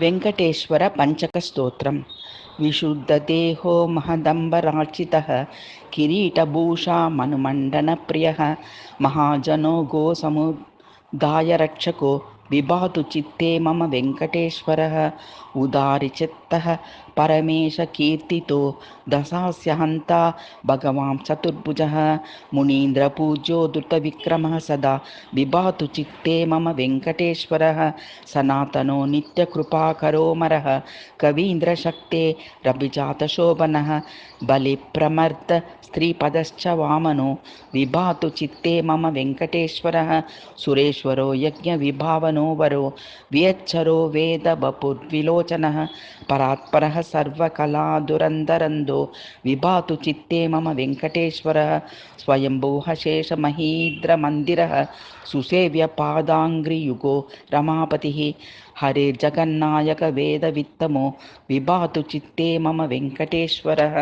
వెంకటేశ్వర పంచక స్తోత్రం. విశుద్ధదేహో మహదంబరార్చితః కిరీటభూషా మనుమండన ప్రియః మహాజనో గోసముదాయరక్షకో విభాతు చిత్తే మమ వెంకటేశ్వరః ఉదారిచిత్తః పరమేశకీర్తితో దశాస్య హంతా భగవాన్ చతుర్భుజः మునీంద్రపూజ్యో ధృతవిక్రమः సదా విభాతు చిత్తే మమ వెంకటేశ్వరः సనాతనో నిత్యకృపాకరోమరः కవీంద్రశక్తే రభిజాతశోభనः బలిప్రమర్ద స్త్రీపదశ్చ వామనో విభాతు చిత్తే మమ వెంకటేశ్వరः సురేశ్వరో యజ్ఞవిభావనో వరో వియచ్చరో వేద వపుర్విలోచనः పరాత్పరः సర్వకళాధురంధరందో విభాతు చిత్తే మమ వెంకటేశ్వరः స్వయంభూః శేషమహీంద్రమందిరः సుసేవ్య పాదాంఘ్రియుగో రమాపతిः హరిర్జగన్నాయక వేదవిత్తమో విభాతు చిత్తే మమ వెంకటేశ్వరः.